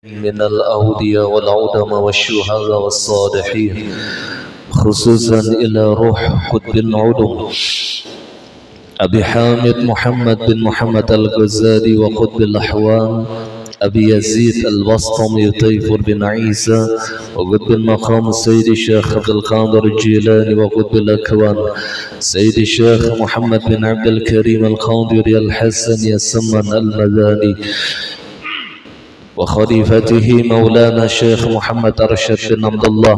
من الأولياء والعلماء والشهداء والصالحين، خصوصا إلى روح قطب العلوم أبي حامد محمد بن محمد الغزالي وقطب الأحوال أبي يزيد البسطمي طيفور بن عيسى وقطب المقام السيد الشيخ عبد القادر الجيلاني وقطب الأكوان سيد الشيخ محمد بن عبد الكريم القادري الحسني السمن المداني وخليفته مولانا الشيخ محمد أرشد بن عبد الله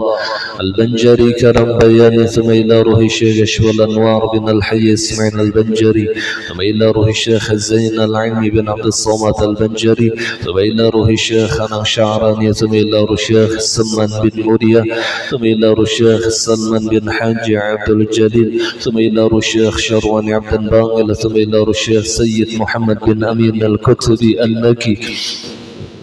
البنجري كرم بيان، ثم إلى روح الشيخ أشوى الأنوار بن الحي إسماعيل البنجري، ثم إلى روح الشيخ الزين العلمي بن عبد الصمد البنجري، ثم إلى روح الشيخ أنا شعراني، ثم إلى روح الشيخ سلمان بن مريا، ثم إلى روح الشيخ سلمان بن حاج عبد الجليل، ثم إلى روح الشيخ شروان عبد الباقل، ثم إلى روح الشيخ سيد محمد بن أمين الكتبي المكي،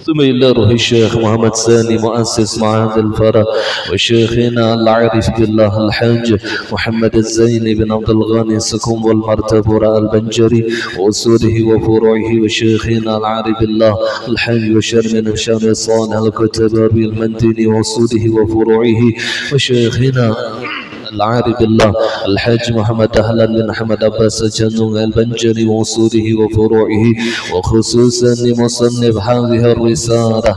ثم إلى روح الشيخ محمد ساني مؤسس معهد الفرا، وشيخنا العارف بالله الحاج محمد الزيني بن عبد الغني سكوم والمرتبورة البنجري وأصوله وفروعه، وشيخنا العارف بالله الحاج وشرمن هشام صالح الكتباري المندني وأصوله وفروعه، وشيخنا العارف بالله الحاج محمد أهلا بن محمد عباس الجنون البنجري وأصوله وفروعه، وخصوصا لمصنف هذه الرسالة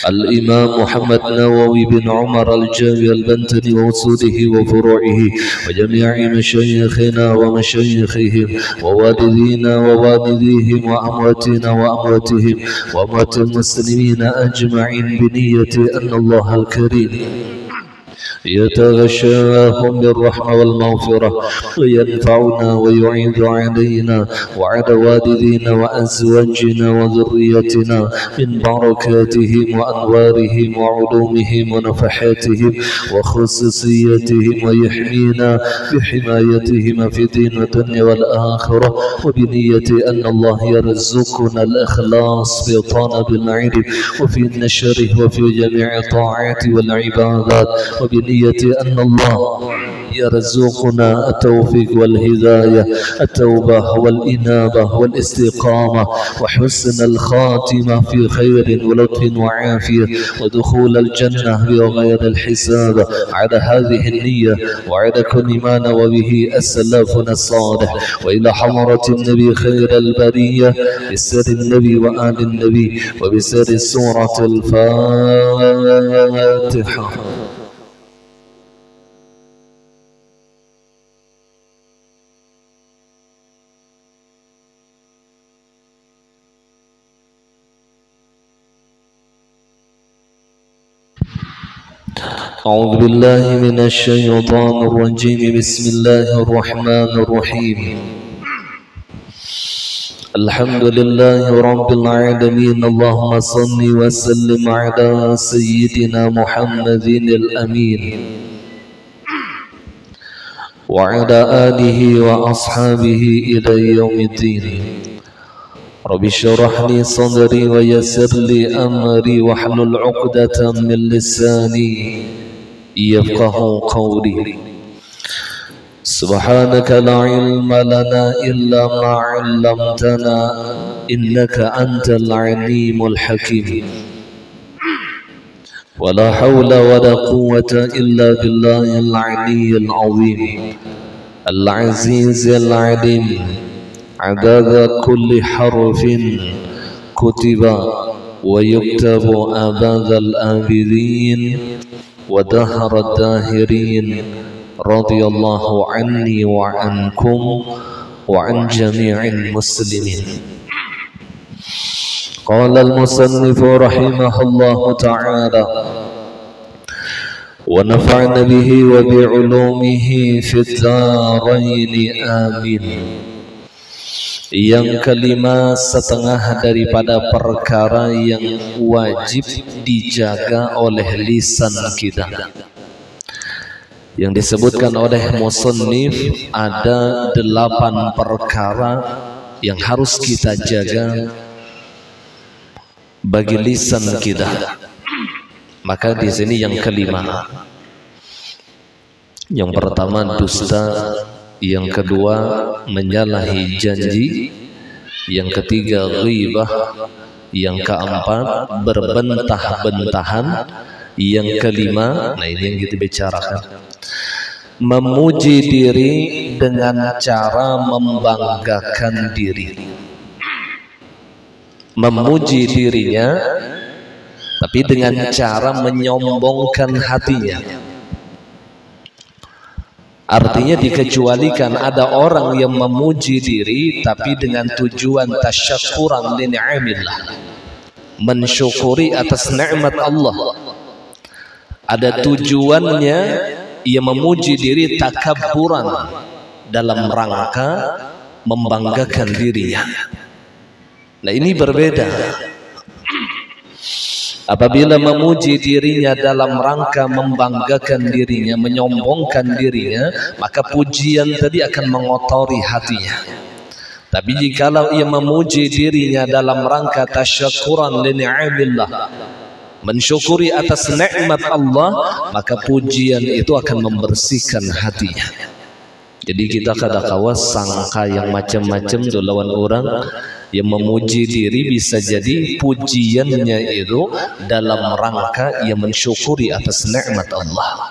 الإمام محمد نووي بن عمر الجاوي البنتني وأصوله وفروعه، وجميع مشايخنا ومشايخهم ووالدينا ووالديهم وأمواتنا وأمواتهم وأموات المسلمين أجمعين، بنية أن الله الكريم يتغشاهم بالرحمة والمغفرة وينفعنا ويعيد علينا وعلى والدينا وأزواجنا وذريتنا من بركاتهم وأنوارهم وعلومهم ونفحاتهم وخصوصيتهم، ويحمينا بحمايتهم في دين الدنيا والآخرة، وبنية أن الله يرزقنا الإخلاص في طلب العلم وفي نشره وفي جميع الطاعات والعبادات، وبنية أن الله يرزقنا التوفيق والهداية، التوبة والإنابة والاستقامة وحسن الخاتمة في خير ولطف وعافية، ودخول الجنة بغير الحساب. على هذه النية وعلى كل ما نوى به أسلافنا الصالح، وإلى حضرة النبي خير البرية بسر النبي وآل النبي وبسر سورة الفاتحة. أعوذ بالله من الشيطان الرجيم، بسم الله الرحمن الرحيم. الحمد لله رب العالمين، اللهم صل وسلم على سيدنا محمد الأمين وعلى آله وأصحابه إلى يوم الدين. رب اشرح لي صدري ويسر لي أمري واحلل عقدة من لساني يفقه قولي. سبحانك لا علم لنا إلا ما علمتنا إنك أنت العليم الحكيم، ولا حول ولا قوة إلا بالله العلي العظيم العزيز العليم، عدد كل حرف كتب ويكتب أبد الآبدين ودهر الداهرين، رضي الله عني وعنكم وعن جميع المسلمين. قال المصنف رحمه الله تعالى: ونفعنا به وبعلومه في الدارين آمين. Yang kelima, setengah daripada perkara yang wajib dijaga oleh lisan kita. Yang disebutkan oleh musannif ada 8 perkara yang harus kita jaga bagi lisan kita. Maka di sini yang kelima. Yang pertama dusta, yang kedua menyalahi janji, yang ketiga ghibah, Yang keempat, berbentah-bentahan. Yang kelima, nah ini yang kita bicarakan, memuji diri dengan cara membanggakan diri. Memuji dirinya tapi dengan cara menyombongkan hatinya. Artinya dikecualikan ada orang yang memuji diri tapi dengan tujuan tasyakuran li ni'amillah, mensyukuri atas nikmat Allah. Ada tujuannya ia memuji diri takabburan dalam rangka membanggakan dirinya. Nah ini berbeda. Apabila memuji dirinya dalam rangka membanggakan dirinya, menyombongkan dirinya, maka pujian tadi akan mengotori hatinya. Tapi jikalau ia memuji dirinya dalam rangka tasyakuran li ni'amillah, mensyukuri atas nikmat Allah, maka pujian itu akan membersihkan hatinya. Jadi kita kadang-kala sangka yang macam-macam tu lawan orang. Yang memuji diri bisa jadi pujiannya itu dalam rangka yang mensyukuri atas nikmat Allah.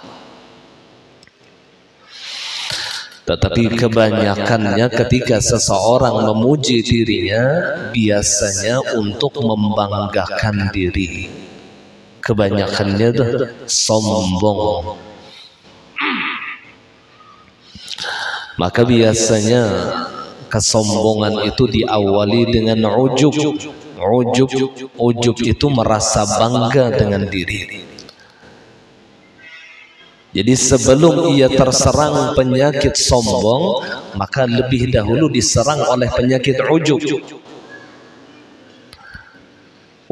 Tetapi kebanyakannya ketika seseorang memuji dirinya biasanya untuk membanggakan diri. Kebanyakannya itu sombong. Maka biasanya kesombongan itu diawali dengan ujub. Ujub itu merasa bangga dengan diri. Jadi sebelum ia terserang penyakit sombong, maka lebih dahulu diserang oleh penyakit ujub.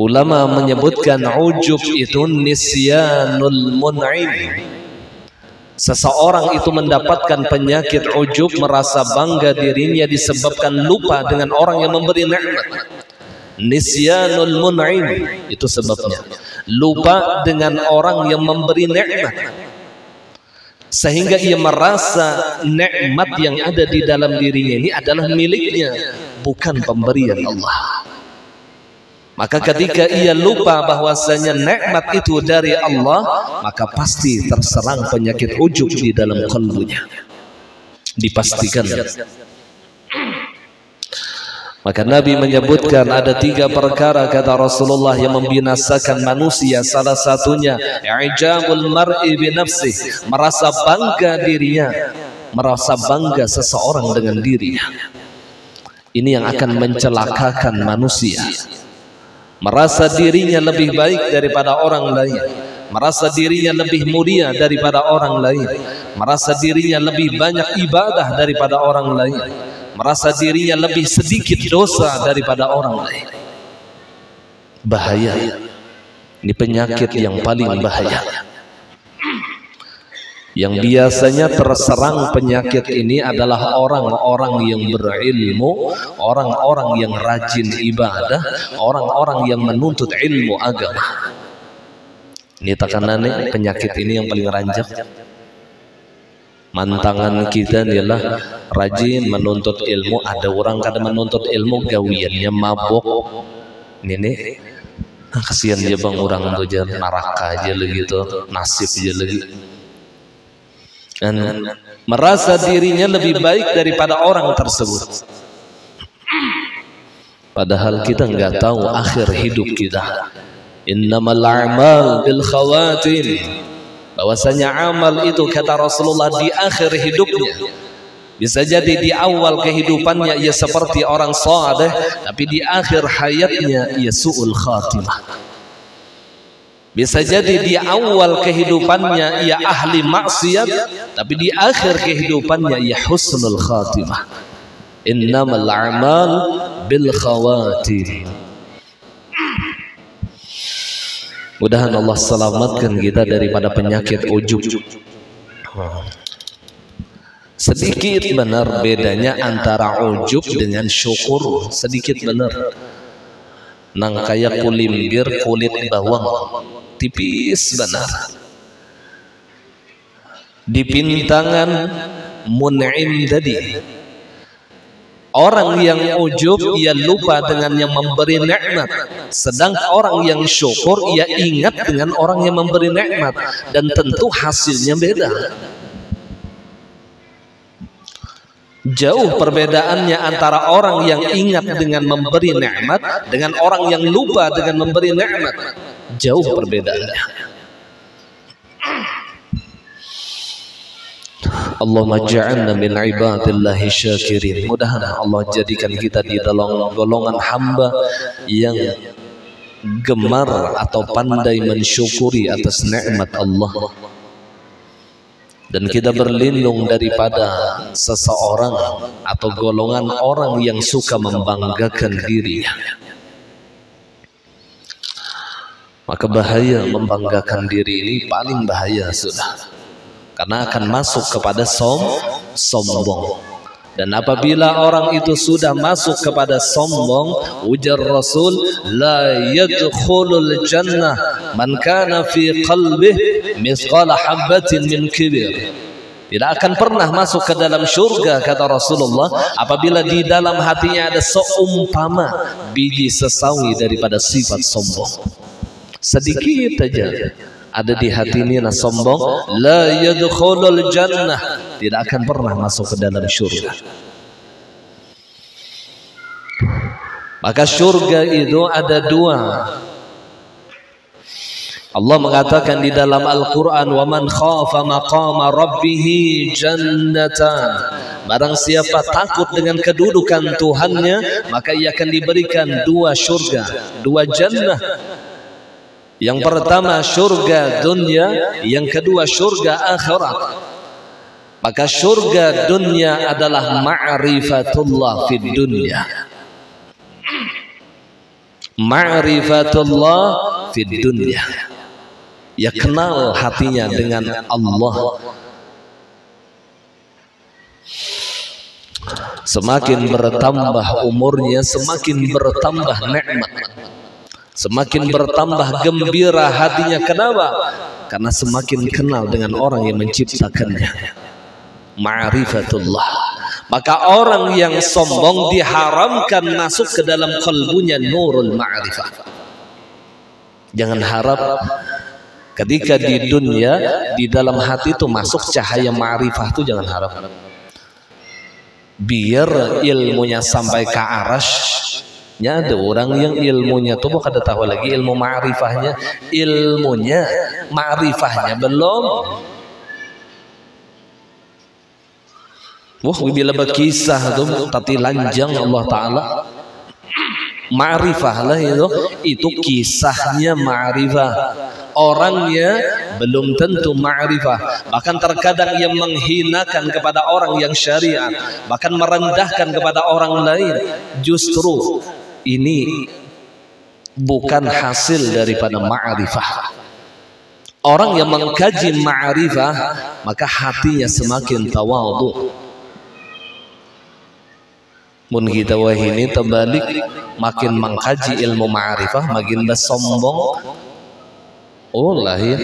Ulama menyebutkan ujub itu nisyanul mun'im. Seseorang itu mendapatkan penyakit ujub, merasa bangga dirinya disebabkan lupa dengan orang yang memberi nikmat. Nisyanul mun'im itu sebabnya. Lupa dengan orang yang memberi nikmat. Sehingga ia merasa nikmat yang ada di dalam dirinya ini adalah miliknya, bukan pemberian Allah. Maka ketika ia lupa bahwasanya nikmat itu dari Allah, maka pasti terserang penyakit ujub di dalam kalbunya. Dipastikan. Maka Nabi menyebutkan ada 3 perkara kata Rasulullah yang membinasakan manusia. Salah satunya i'jabul mar'i bi nafsihi, merasa bangga dirinya, merasa bangga seseorang dengan dirinya. Ini yang akan mencelakakan manusia. Merasa dirinya lebih baik daripada orang lain, merasa dirinya lebih mulia daripada orang lain, merasa dirinya lebih banyak ibadah daripada orang lain, merasa dirinya lebih sedikit dosa daripada orang lain. Bahaya. Ini penyakit yang paling bahaya. Yang biasanya terserang penyakit ini adalah orang-orang yang berilmu, orang-orang yang rajin ibadah, orang-orang yang menuntut ilmu agama. Ini tekanannya penyakit ini yang paling ranjak. Mantangan kita adalah rajin menuntut ilmu. Ada orang kadang menuntut ilmu gawiannya mabok. Ini kasihan aja bang orang tuh aja neraka aja lagi tuh, nasib aja lagi. Dan merasa dirinya lebih baik daripada orang tersebut. Padahal kita nggak tahu akhir hidup kita. Innamal a'mal bil khawatim. Bahwasanya amal itu kata Rasulullah di akhir hidupnya. Bisa jadi di awal kehidupannya ia seperti orang saleh, tapi di akhir hayatnya ia su'ul khatimah. Bisa jadi di awal kehidupannya ia ahli maksiat, tapi di akhir kehidupannya ia husnul khatimah. Innamal a'mal bil khawatim. Mudah-mudahan Allah selamatkan kita daripada penyakit ujub. Sedikit benar bedanya antara ujub dengan syukur, sedikit benar. Nang kayak kulimbir kulit bawang, tipis benar. Di pintangan mun'im tadi Orang yang ujub ia lupa dengan yang memberi nikmat, sedang orang yang syukur ia ingat dengan orang yang memberi nikmat, dan tentu hasilnya beda. Jauh perbedaannya antara orang yang ingat dengan memberi nikmat dengan orang yang lupa dengan memberi nikmat. Jauh perbedaannya. Allahumma ja'alna min ibadillahi syakirin. Mudah-mudahan Allah jadikan kita di dalam golongan hamba yang gemar atau pandai mensyukuri atas nikmat Allah. Dan kita berlindung daripada seseorang atau golongan orang yang suka membanggakan diri. Maka bahaya membanggakan diri ini paling bahaya sudah. Karena akan masuk kepada sombong. Dan apabila orang itu sudah masuk kepada sombong, ujar Rasul, la yadkhulul jannah man kana fi qalbihi mithqala habatin min kibir. Tidak akan pernah masuk ke dalam surga, kata Rasulullah, apabila di dalam hatinya ada seumpama biji sesawi daripada sifat sombong. Sedikit saja ada di hati ini sombong, la yadkhulul jannah, tidak akan pernah masuk ke dalam surga. Maka surga itu ada dua. Allah mengatakan di dalam Al-Quran, wa man khafa maqama rabbih jannatan. Barang siapa takut dengan kedudukan Tuhannya, maka ia akan diberikan dua surga, dua jannah. Yang pertama surga dunia, yang kedua surga akhirat. Maka surga dunia adalah ma'rifatullah fid dunya. Ma'rifatullah fid dunya. Ya kenal hatinya dengan Allah. Semakin bertambah umurnya, semakin bertambah nikmat. Semakin bertambah gembira hatinya. Kenapa? Karena semakin kenal dengan orang yang menciptakannya. Ma'rifatullah. Maka orang yang sombong diharamkan masuk ke dalam kalbunya nurul ma'rifah. Jangan harap ketika di dunia, di dalam hati itu masuk cahaya ma'rifah, itu jangan harap. Biar ilmunya sampai ke arasy. Ada orang yang ilmunya tuh bukan tahu lagi ilmu ma'rifahnya, ilmunya ma'rifahnya belum. Wah, bila berkisah tuh tati lanjang Allah Ta'ala. Ma'rifah lah itu kisahnya ma'rifah. Orangnya belum tentu ma'rifah. Bahkan terkadang ia menghinakan kepada orang yang syariat, bahkan merendahkan kepada orang lain. Justru ini bukan hasil daripada ma'rifah. Orang yang mengkaji ma'rifah, maka hatinya semakin tawadhu. Mun kita wahini terbalik, makin mengkaji ilmu ma'rifah, makin bersombong. Oh lahir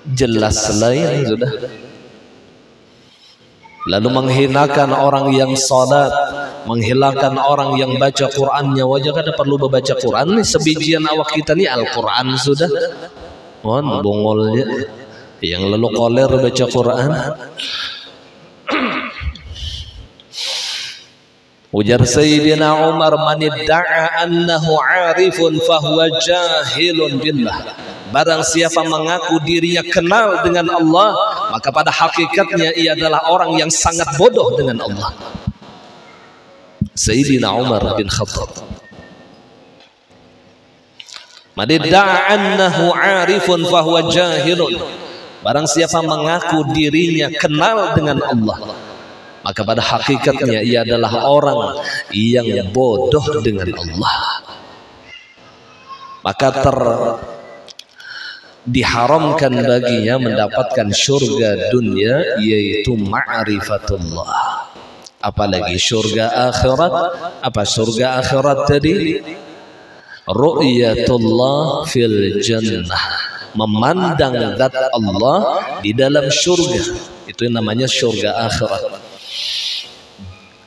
jelas lain sudah. Lalu menghinakan orang yang salat, menghilangkan orang yang baca Qur'annya. Wajah kada perlu membaca Qur'an nih, sebijian awak kita nih Al-Qur'an sudah. Mohon bongolnya yang lalu koler baca Qur'an. Ujar Sayyidina Umar, man idda'a annahu 'arifun fahuwa jahilun billah. Barang siapa mengaku dirinya kenal dengan Allah, maka pada hakikatnya ia adalah orang yang sangat bodoh dengan Allah. Sayyidina Umar bin Khattab. Man idda'a annahu 'arifun fahuwa jahilun. Barang siapa mengaku dirinya kenal dengan Allah, maka pada hakikatnya ia adalah orang yang bodoh dengan Allah. Maka diharamkan baginya mendapatkan surga dunia, yaitu ma'rifatullah. Apalagi surga akhirat. Apa surga akhirat tadi? Ru'yatullah fil jannah, memandang zat Allah di dalam surga. Itu yang namanya surga akhirat.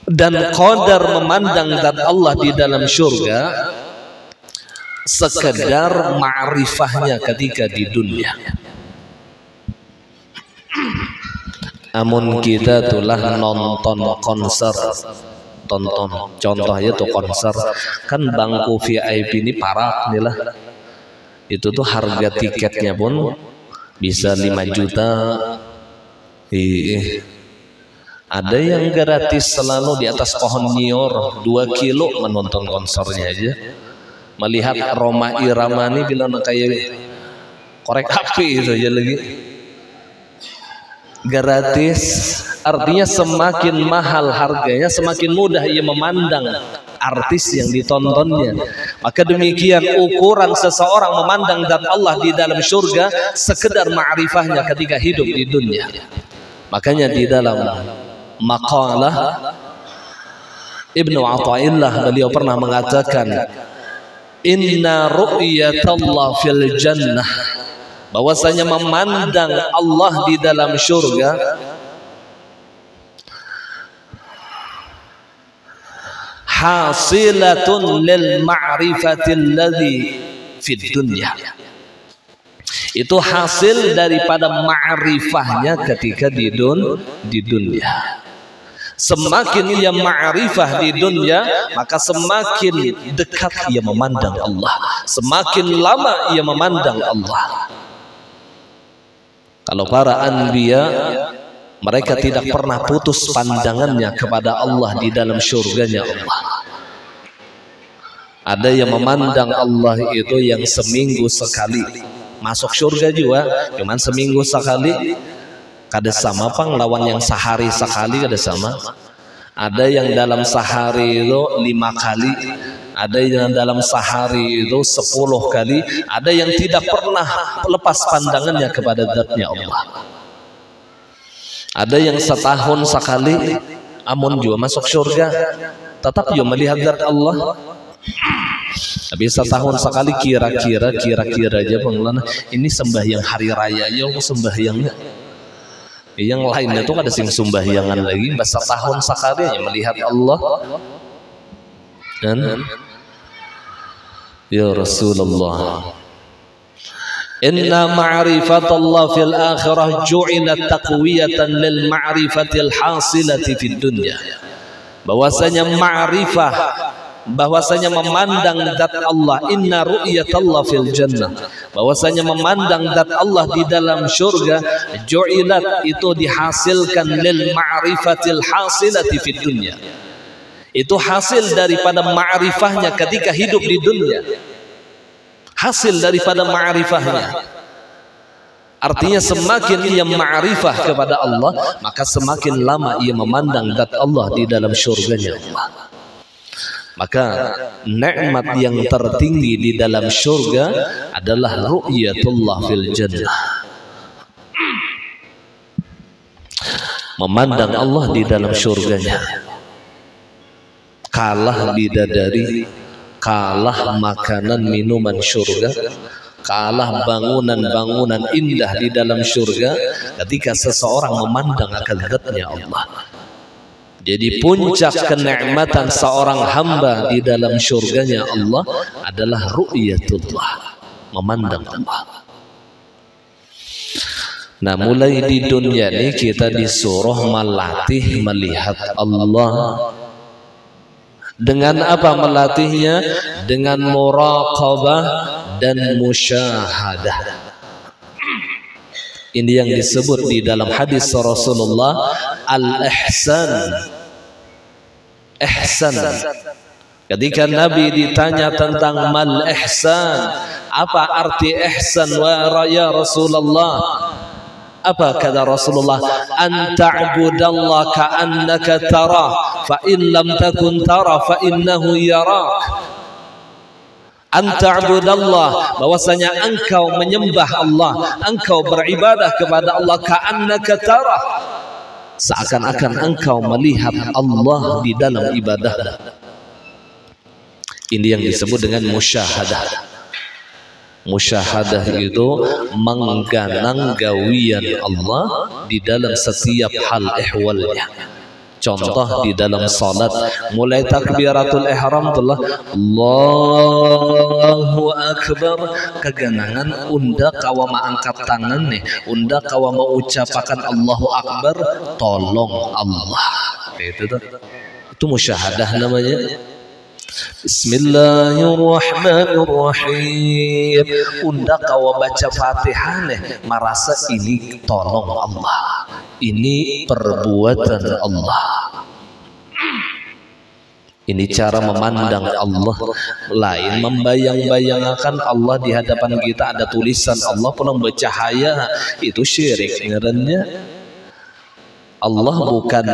Dan qadar memandang zat Allah di dalam syurga sekedar ma'rifahnya ketika di dunia. Amun kita tulah nonton konser, contohnya tuh konser kan bangku VIP ini parak nih lah, itu tuh harga tiketnya pun bisa 5 juta. Ada yang gratis selalu di atas pohon nyior 2 kilo menonton konsernya aja. Melihat Roma Irama ini bilang kayak korek api itu aja lagi. Gratis, artinya semakin mahal harganya semakin mudah ia memandang artis yang ditontonnya. Maka demikian ukuran seseorang memandang zat Allah di dalam surga sekedar ma'rifahnya ketika hidup di dunia. Makanya di dalam maqalah Ibnu Athaillah beliau pernah mengatakan, inna ru'yatallah fil jannah, bahwasanya memandang Allah di dalam surga hasilatun lil ma'rifatil ladzi fid dunya, itu hasil daripada ma'rifahnya ketika di dunia. Semakin ia ma'rifah di dunia, maka semakin dekat ia memandang Allah, semakin lama ia memandang Allah. Kalau para anbiya, mereka tidak pernah putus pandangannya kepada Allah di dalam surganya Allah. Ada yang memandang Allah itu yang seminggu sekali masuk surga juga, cuman seminggu sekali. Kada sama pang lawan yang sehari sekali kada sama. Ada yang dalam sehari itu 5 kali, ada yang dalam sehari itu 10 kali, ada yang tidak pernah lepas pandangannya kepada zatnya Allah. Ada yang setahun sekali, amun juga masuk surga, tetap juga melihat zat Allah. Tapi setahun sekali kira-kira aja pengelola ini sembahyang hari raya aja, sembahyangnya. Yang lainnya itu ada sing sembahyangan lagi, bahasa tahun sekali yang melihat Allah. Dan ya Rasulullah, inna ma'rifatullah fil akhirah ju'ilat taqwiyatan lil ma'rifatil hasilati fid dunya. Bahwasanya ma'rifah, bahwasanya memandang zat Allah, inna ru'yatallah fil jannah, bahwasanya memandang zat Allah di dalam surga, ju'ilat, itu dihasilkan lil ma'rifatil hasilati fid dunya, itu hasil daripada ma'rifahnya ketika hidup di dunia, hasil daripada ma'rifahnya. Artinya semakin ia ma'rifah kepada Allah, maka semakin lama ia memandang zat Allah di dalam surganya Allah. Maka nikmat yang tertinggi di dalam surga adalah ru'yatullah fil jannah, memandang Allah di dalam surganya. Kalah bidadari, kalah makanan minuman surga, kalah bangunan-bangunan indah di dalam surga ketika seseorang memandang akan zatnya Allah. Jadi puncak kenikmatan seorang hamba di dalam surganya Allah adalah ru'yatullah, memandang Allah. Nah, mulai di dunia ini kita disuruh melatih melihat Allah. Dengan apa melatihnya? Dengan muraqabah dan musyahadah. Ini yang disebut di dalam hadis Rasulullah al-ihsan. Ihsan. Ketika Nabi ditanya tentang mal ihsan, apa arti ihsan ya Rasulullah? Apa kata Rasulullah? An ta'budallaha ka'annaka tarah, fa in lam takun tara fa innahu yarak. Anta'budallah, bahwasanya engkau menyembah Allah, engkau beribadah kepada Allah, ka'annaka tarah, seakan-akan engkau melihat Allah di dalam ibadah. Ini yang disebut dengan musyahadah. Musyahadah itu mengganang gawian Allah di dalam setiap hal ihwalnya. Contoh di dalam salat, mulai takbiratul ihram telah Allahu akbar, keganangan unda kawama angkat tangan nih, unda kawama ucapakan Allahu akbar, tolong Allah. Itu tuh. Itu musyahadah namanya. Bismillahirrahmanirrahim. Unda kawa baca Fatihah nih, merasa ini tolong Allah, ini perbuatan Allah. Ini cara memandang Allah. Lain membayang-bayangkan Allah di hadapan kita, ada tulisan Allah pulang bercahaya, itu syirik ngarannya. Allah bukan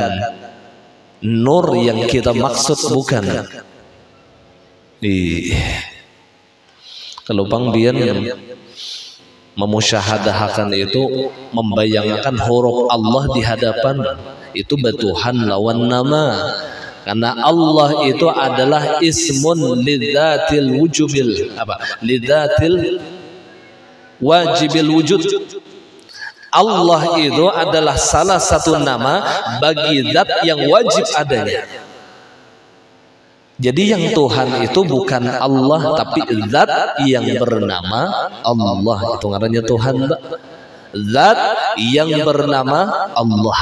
nur yang kita maksud, bukan. Kalau Bang Bian memusyahadahkan itu, membayangkan huruf Allah di hadapan, itu betuhan lawan nama. Karena Allah itu adalah ismun lidzatil wujubil lidzatil wajibil wujud. Allah itu adalah salah satu nama bagi zat yang wajib adanya. Jadi yang Tuhan itu bukan Allah, tapi zat yang bernama Allah. Itu ngarannya Tuhan, Mbak. Zat yang bernama Allah,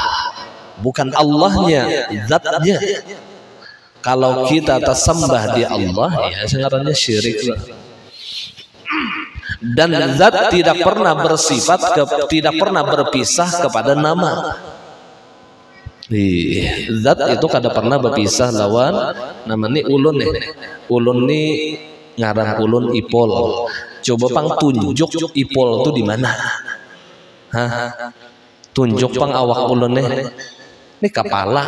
bukan Allahnya, zatnya. Kalau kita tersembah di Allah, ya ngarannya syirik. Dan zat tidak pernah bersifat, tidak pernah berpisah kepada nama. Zat itu kada pernah berpisah lawan nama. Nih ulun nih, ulun nih ngarang ulun ipol. Coba Pang tunjuk ipol itu di mana? Hah? Tunjuk Pang awak ulun nih. Ini kepala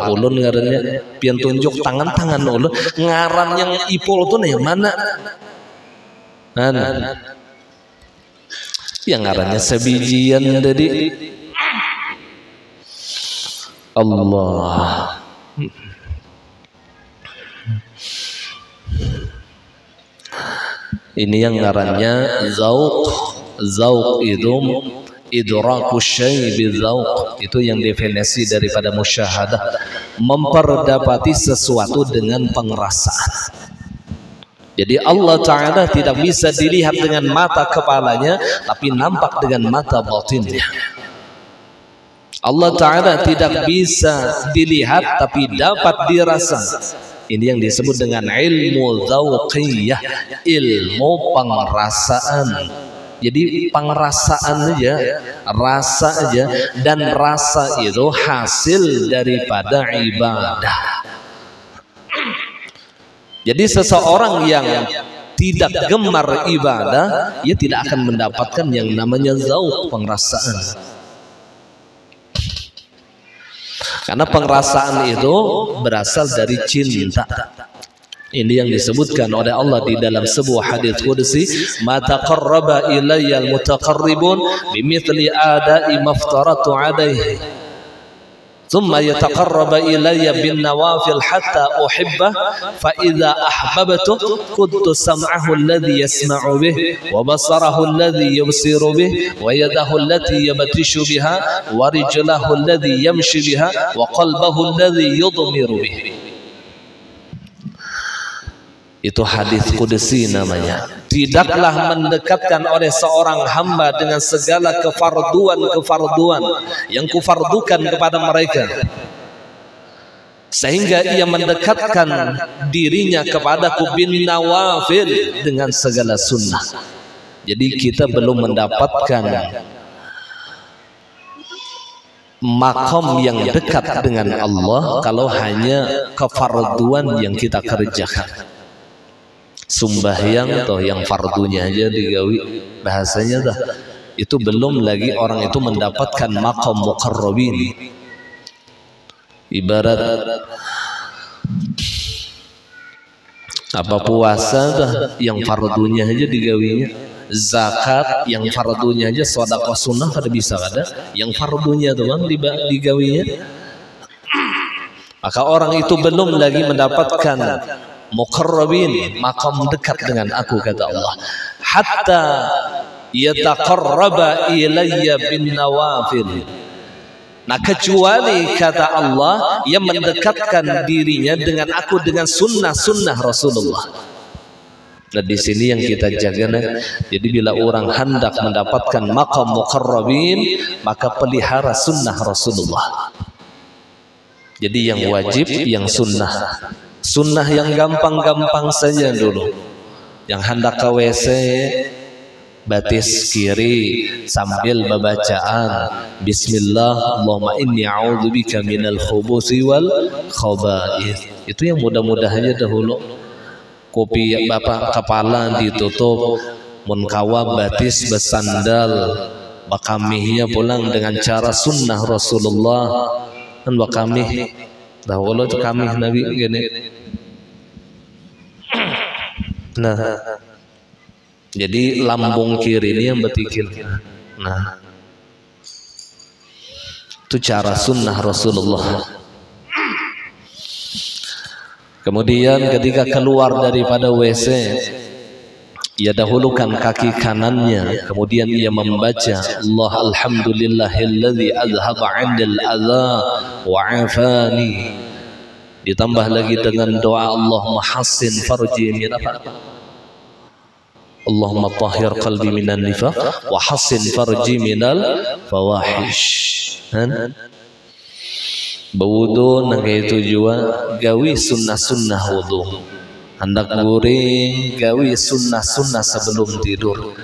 ulun ngarannya. Pian tunjuk tangan ulun, ngaran yang ipol itu nih mana? Yang ngarannya sebijian tadi. Allah. Ini yang ngarannya zauq. Zauq itu idrakus syai' bizauq. Itu yang definisi daripada musyahadah, memperdapati sesuatu dengan pengrasaan. Jadi Allah Ta'ala tidak bisa dilihat dengan mata kepalanya, tapi nampak dengan mata batinnya. Allah Ta'ala tidak bisa dilihat tapi dapat dirasa. Ini yang disebut dengan ilmu dzauqiyah, ilmu pengrasaan. Jadi pengrasaan aja, rasa aja, dan rasa itu hasil daripada ibadah. Jadi seseorang yang tidak gemar ibadah, ia tidak akan mendapatkan yang namanya dzauq, pengrasaan. Karena pengrasaan itu berasal dari cinta. Ini yang disebutkan oleh Allah di dalam sebuah hadits qudsi, "Ma taqarraba ilayya al-mutaqarribun bimithli ada'i maftaratu 'alaihi. Thumma yataqarraba ilayya bin nawafil hatta uhibbah, fa idza ahbabtu kuntu sam'ahu alladhi yasma'u bih, wa basarahu alladhi yubsiru bih, wa yadahu allati yabtishu biha, wa rijlahu alladhi yamshi biha, wa qalbahu alladhi yudmiru bih." Itu hadis qudsi namanya. Tidaklah mendekatkan oleh seorang hamba dengan segala kefarduan yang kufardukan kepada mereka, sehingga ia mendekatkan dirinya kepadaku bin nawafil dengan segala sunnah. Jadi kita belum mendapatkan makom yang dekat dengan Allah kalau hanya kefarduan yang kita kerjakan. Sembahyang toh yang fardunya aja digawi, bahasanya dah itu belum lagi orang itu mendapatkan makom muqarrabin. Ibarat apa, puasa dah yang fardunya aja digawinya, zakat yang fardunya aja, sedekah sunnah kada bisa, kada yang fardunya tuh bang digawinya. Maka orang itu belum lagi mendapatkan muqarrabin, makam dekat dengan aku, kata Allah, hatta yataqarraba ilayya bin nawafil. Nah, kecuali kata Allah yang mendekatkan dirinya dengan aku dengan sunnah-sunnah Rasulullah. Nah, di sini yang kita jaga. Jadi bila orang hendak mendapatkan maqam muqarrabin, maka pelihara sunnah Rasulullah. Jadi yang wajib, yang sunnah. Sunnah yang gampang-gampang saja dulu. Yang hendak ke WC, batis kiri sambil bacaan Bismillah, Allahumma inni a'udzubika minal khubuthi wal khaba'ith. Itu yang mudah-mudah aja dahulu. Kopi bapak kepala ditutup, munkawa batis bersandal, bakamihnya pulang dengan cara sunnah Rasulullah. Dan bakamih dahulu itu kamih Nabi gini. Nah, jadi lambung kiri ini yang betikil. Nah, itu cara sunnah Rasulullah. Kemudian ketika keluar daripada WC, ia dahulukan kaki kanannya, kemudian ia membaca Allah alhamdulillahilladzi azhaba 'anil adza wa 'afani. Ditambah lagi dengan doa Allahumma hassin farji min Allahumma tahhir qalbi minan nifaq wa hassin farji minal fawahish. Berwudu nang itu juga gawi sunnah-sunnah wudu. Hendak guring gawi sunnah-sunnah sebelum tidur.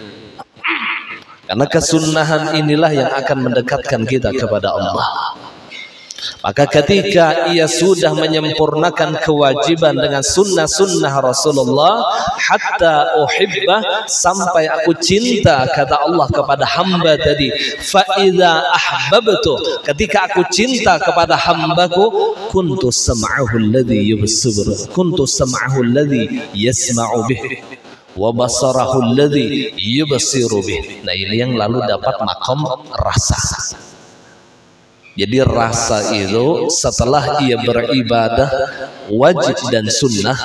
Karena kesunnahan inilah yang akan mendekatkan kita kepada Allah. Maka ketika ia sudah menyempurnakan kewajiban dengan sunnah-sunnah Rasulullah, hatta uhibbah, sampai aku cinta kata Allah kepada hamba tadi. Fa idza ahbabtu, ketika aku cinta kepada hambaku, kuntu sam'ahu alladhi yubsiru, kuntu sam'ahu alladhi yasma'u bih, wa basarahu alladhi yubsiru bih. Nah, ini yang lalu dapat maqam rasa. Jadi rasa itu setelah ia beribadah wajib dan sunnah,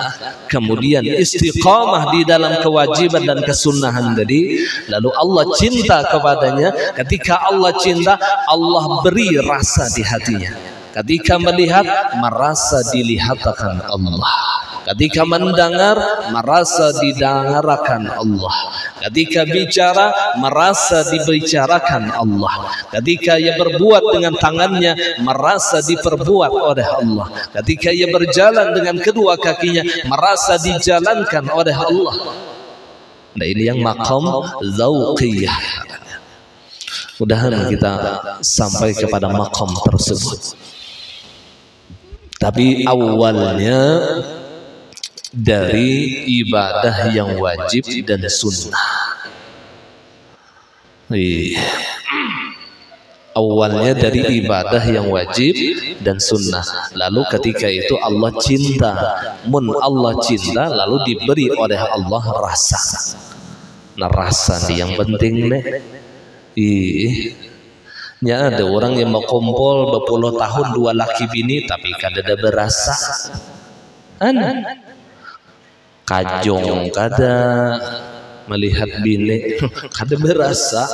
kemudian istiqamah di dalam kewajiban dan kesunnahan tadi, lalu Allah cinta kepadanya. Ketika Allah cinta, Allah beri rasa di hatinya. Ketika melihat, merasa dilihatkan Allah. Ketika mendengar, merasa didengarkan Allah. Ketika bicara, merasa dibicarakan Allah. Ketika ia berbuat dengan tangannya, merasa diperbuat oleh Allah. Ketika ia berjalan dengan kedua kakinya, merasa dijalankan oleh Allah. Nah, ini yang maqam zauqiyah. Mudah-mudahan kita sampai kepada maqam tersebut. Tapi awalnya dari ibadah yang wajib dan sunnah. Awalnya dari ibadah yang wajib dan sunnah. Lalu ketika itu Allah cinta. Mun Allah cinta, lalu diberi oleh Allah rasa. Nah, rasa nih yang penting nih. Ya, ada orang yang mau kumpul 20 tahun 2 laki bini tapi kada berasa. Kajong kada melihat bini kada berasa.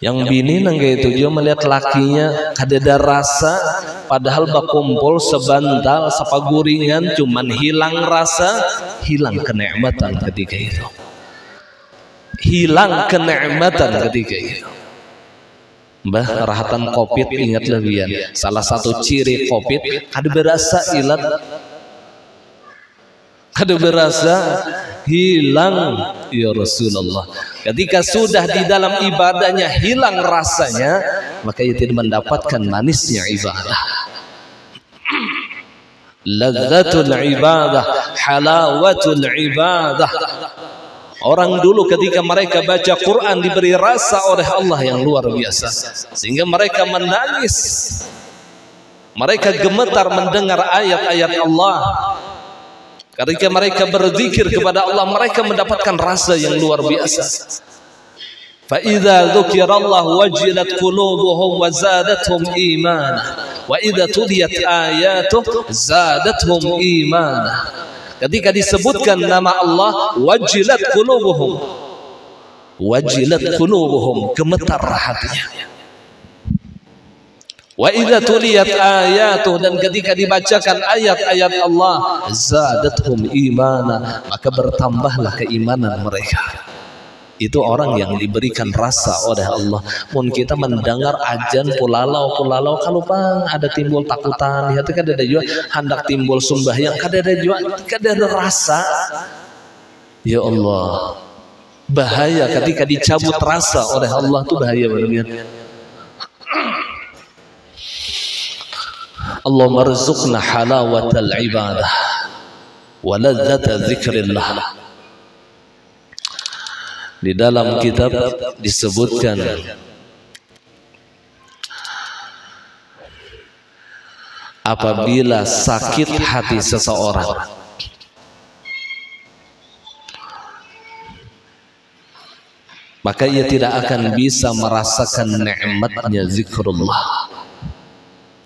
Yang bini nang itu juga melihat lakinya kada ada rasa, padahal bakumpul sebantal sepaguringan, cuman hilang rasa, hilang kenikmatan ketika itu. Hilang kenikmatan ketika itu. Mbah rahatan covid, ingatlah bian, salah satu ciri covid kada berasa ilat, kada berasa, hilang ya Rasulullah. Ketika sudah di dalam ibadahnya hilang rasanya, maka ia tidak mendapatkan manisnya ibadah. Ladzatul ibadah, halawatul ibadah. Orang dulu ketika mereka baca Quran diberi rasa oleh Allah yang luar biasa, sehingga mereka menangis, mereka gemetar mendengar ayat-ayat Allah. Ketika mereka berzikir kepada Allah, mereka mendapatkan rasa yang luar biasa. Fa idza dzukirallahu wajilat qulubuhum wa zadatuhum imana wa idza tuliyat ayatuhu zadatuhum imana. Ketika disebutkan nama Allah, wajilat qulubuhum, wajilat qulubuhum, gemetar hatinya. Wa idza tuliyat ayatuh, dan ketika dibacakan ayat-ayat Allah, zadatuhum imana, maka bertambahlah keimanan mereka. Itu orang yang diberikan rasa oleh Allah. Mun kita mendengar ajan pulalau kalau bang ada timbul takutan, hati kada ada juga hendak timbul sembahyang, kada ada juga kada ada rasa. Ya Allah, bahaya ketika dicabut rasa oleh Allah, tuh bahaya benar. Allahumma rzuqna halawatal ibadah wa ladzata dzikrillah. Di dalam kitab disebutkan apabila sakit hati seseorang, maka ia tidak akan bisa merasakan nikmatnya zikrullah,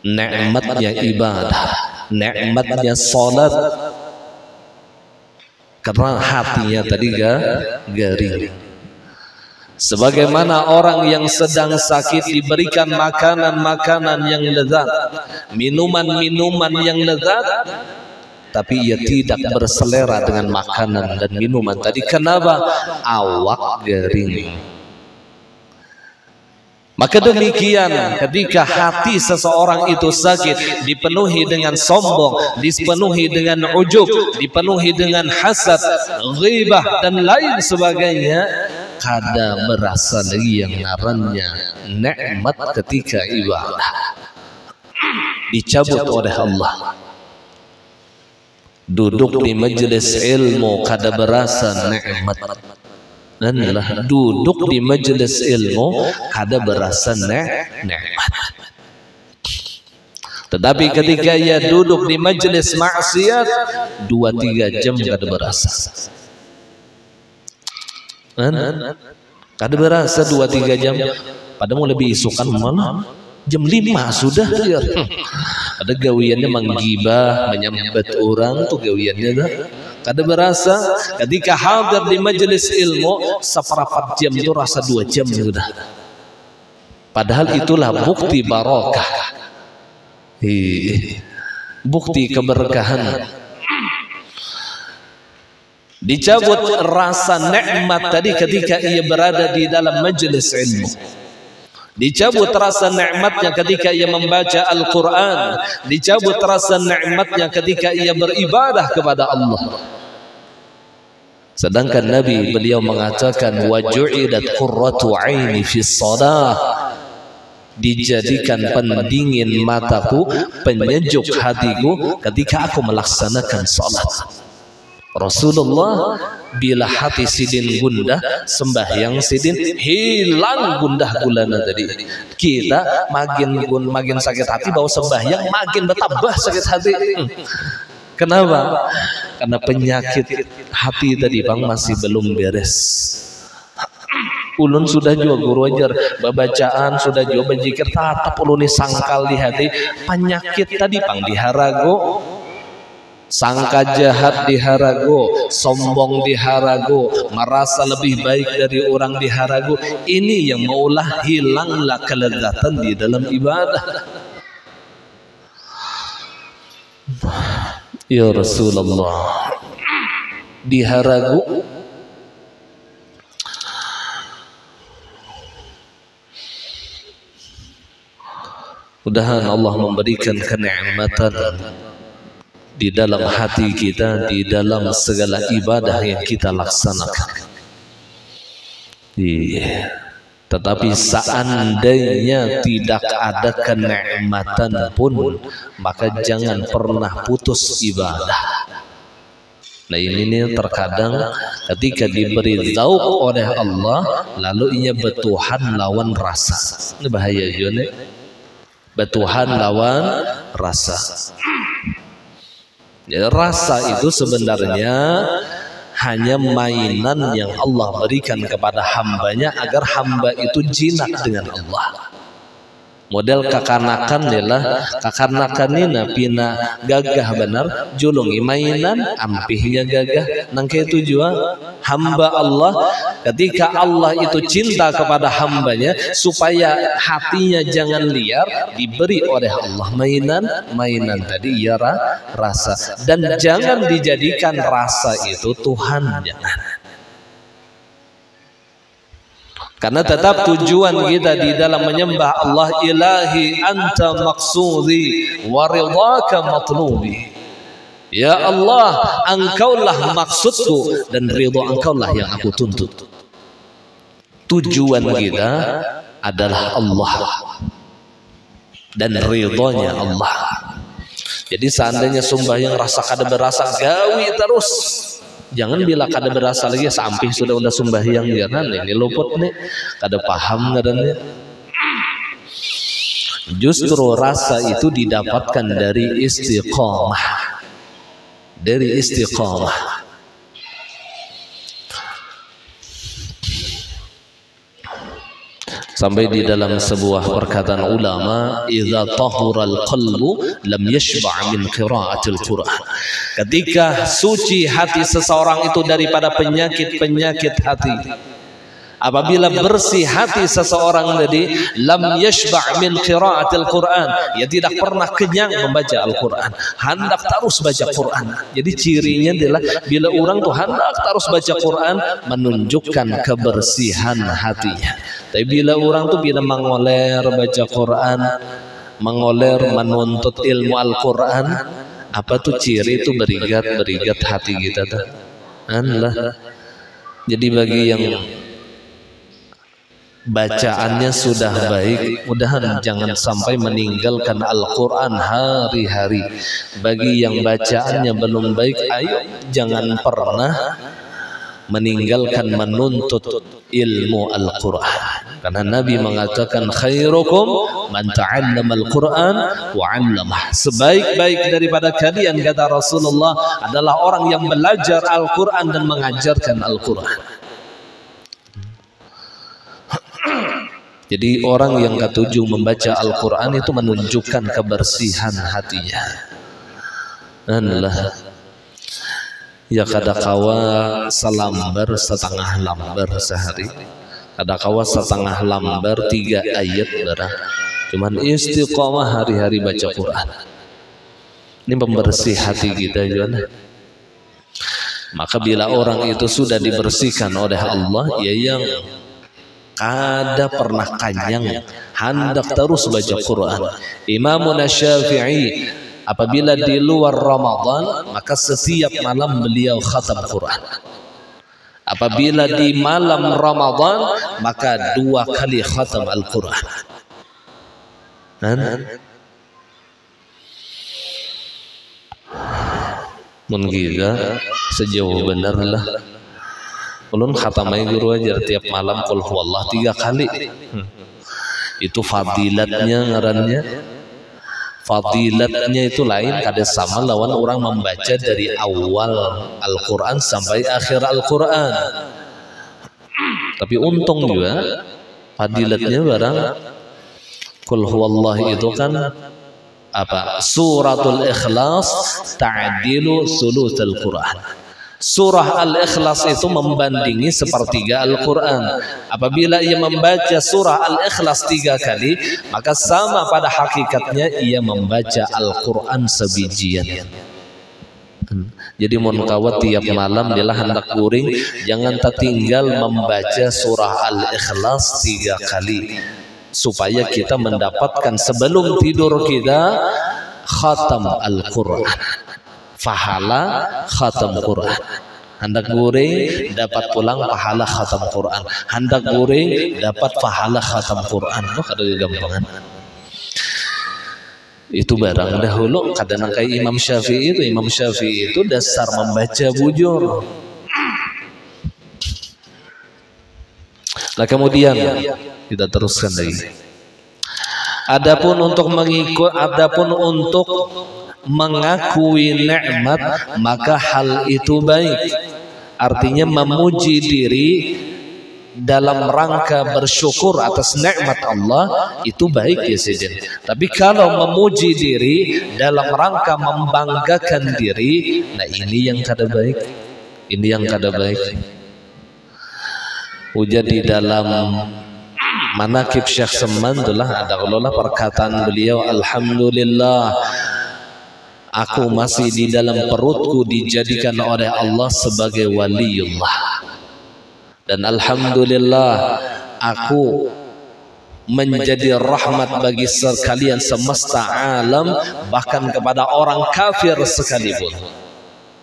nikmatnya ibadah, nikmatnya salat, karena hatinya tadi garing. Sebagaimana orang yang sedang sakit diberikan makanan-makanan yang lezat, minuman-minuman yang lezat, tapi ia tidak berselera dengan makanan dan minuman tadi. Kenapa? Awak garing. Maka demikian ketika hati seseorang itu sakit, dipenuhi dengan sombong, dipenuhi dengan ujub, dipenuhi dengan hasad, ghibah dan lain sebagainya, kada merasa lagi yang ngarannya nikmat ketika ibadah dicabut oleh Allah. Duduk di majelis ilmu kada berasa nikmat. Adalah duduk di majelis ilmu kada berasa nikmat. Tetapi ketika ia duduk di majelis maksiat 2-3 jam kada berasa. Kada berasa 2-3 jam. Padahal mau lebih isukan mana? Jam 5 sudah ya. Ada gawiannya menggibah, menyambat orang tuh gawiannya dah. Kada berasa ketika hadir di majelis ilmu seperempat jam itu rasa 2 jam sudah. Padahal itulah bukti barokah, bukti keberkahan. Dicabut rasa nikmat tadi ketika ia berada di dalam majelis ilmu. Dicabut rasa nikmatnya ketika ia membaca Al-Quran. Dicabut rasa nikmatnya ketika ia beribadah kepada Allah. Sedangkan Nabi beliau mengatakan waju'idat qurratu aini fis shalah, dijadikan pendingin mataku, penyejuk hatiku ketika aku melaksanakan salat. Rasulullah bila hati sidin gundah, sembahyang sidin hilang gundah gulana tadi. Kita makin sakit hati, bawa sembahyang makin bertambah sakit hati. Kenapa? Karena penyakit hati tadi bang masih belum beres. Ulun sudah juga guru ajar babacaan, sudah juga berzikir, tatap ulun sangkal di hati penyakit tadi bang diharago. Sangka jahat diharago, sombong diharago, merasa lebih baik dari orang diharago. Ini yang maulah hilanglah kelezatan di dalam ibadah. Ya Rasulullah, diharago mudahan Allah memberikan kenikmatan di dalam hati kita, di dalam segala ibadah yang kita laksanakan. Tetapi seandainya tidak ada kenikmatan pun, maka jangan pernah putus ibadah. Nah ini terkadang ketika diberi zauq oleh Allah, lalu ia betuhan lawan rasa. Ini bahaya juga, betuhan lawan rasa. Ya, rasa itu sebenarnya hanya mainan yang Allah berikan kepada hambanya agar hamba itu jinak dengan Allah. Model kakanakan adalah kakanakanina pina gagah benar julungi mainan ampihnya gagah nangke tujuan hamba Allah ketika Allah itu cinta kepada hambanya supaya hatinya jangan liar diberi oleh Allah mainan tadi ya rasa dan jangan dijadikan rasa itu Tuhan jangan. Karena tetap tujuan kita di dalam menyembah Allah ilahi anta maksudi wa ridhaka matlubi. Ya Allah, engkaulah maksudku dan ridha engkaulah yang aku tuntut. Tujuan kita adalah Allah dan ridhonya Allah. Jadi seandainya sembahyang rasa kada berasa gawi terus. Jangan bila kada berasa lagi sampai sudah sembahyang jangan ini luput nih kada paham kadangnya. Justru rasa itu didapatkan dari istiqamah. Dari istiqamah. Sampai di dalam sebuah perkataan ulama, idza tahural qalbu lam yashba' min qira'atil Qur'an. Ketika suci hati seseorang itu daripada penyakit-penyakit hati. Apabila bersih hati seseorang tadi, lam yashba' min qira'atil Qur'an, ya tidak pernah kenyang membaca Al-Qur'an. Hendak terus baca Qur'an. Jadi cirinya adalah bila orang tuh hendak terus baca Qur'an menunjukkan kebersihan hatinya. Tapi bila orang tuh bila mengoler baca Quran, mengoler menuntut ilmu Al-Quran, apa tuh ciri itu berigat hati kita tuh. Allah. Jadi bagi yang bacaannya sudah baik, mudahan jangan sampai meninggalkan Al-Quran hari-hari. Bagi yang bacaannya belum baik, ayo jangan pernah meninggalkan menuntut ilmu Al-Quran. Karena Nabi mengatakan khairukum man ta'allama Al-Quran wa 'allamah. Sebaik-baik daripada kalian kata Rasulullah adalah orang yang belajar Al-Quran dan mengajarkan Al-Quran. Jadi orang yang ketujuh membaca Al-Quran itu menunjukkan kebersihan hatinya. Allah. Ya kada kawa selambar setengah lambar sehari, kada kawa setengah lambar 3 ayat barang. Cuman istiqomah hari-hari baca Quran. Ini pembersih hati kita juga. Maka bila orang itu sudah dibersihkan oleh Allah, ya yang kada pernah kanyang, hendak terus baca Quran. Imam Syafi'i apabila di luar Ramadan maka setiap malam beliau khatam Quran. Apabila di malam Ramadan maka 2 kali khatam Al-Quran. Mungkin sejauh benar lah. Ulun khatamai guru ajar tiap malam qul huwallah 3 kali. Itu fadilatnya ngarannya. Fadilatnya itu lain kada sama lawan orang membaca dari awal Al-Quran sampai akhir Al-Quran. Tapi untung juga fadilatnya barang qul huwallah itu kan apa? Suratul Ikhlas ta'dilu sulusul Quran. Surah Al-Ikhlas itu membandingi sepertiga Al-Quran. Apabila ia membaca surah Al-Ikhlas 3 kali, maka sama pada hakikatnya ia membaca Al-Quran sebijian. Jadi mohon kawat tiap malam dia hendak guring, jangan tertinggal membaca surah Al-Ikhlas 3 kali, supaya kita mendapatkan sebelum tidur kita khatam Al-Quran. Pahala khatam Quran. Hendak guring dapat pulang pahala khatam Quran. Hendak guring dapat pahala khatam Quran. Loh kada gampangan. Itu barang dahulu kadang kayak Imam Syafi'i itu. Imam Syafi'i itu dasar membaca bujur. Nah kemudian kita teruskan lagi. Adapun untuk mengakui nikmat maka hal itu baik. Artinya memuji diri dalam rangka bersyukur atas nikmat Allah itu baik ya Sidin. Tapi kalau memuji diri dalam rangka membanggakan diri, nah ini yang kada baik. Ini yang kada baik. Ujar di dalam Manaqib Syekh Seman itulah ada perkataan beliau, alhamdulillah aku masih di dalam perutku dijadikan oleh Allah sebagai waliullah. Dan alhamdulillah aku menjadi rahmat bagi sekalian semesta alam, bahkan kepada orang kafir sekalipun.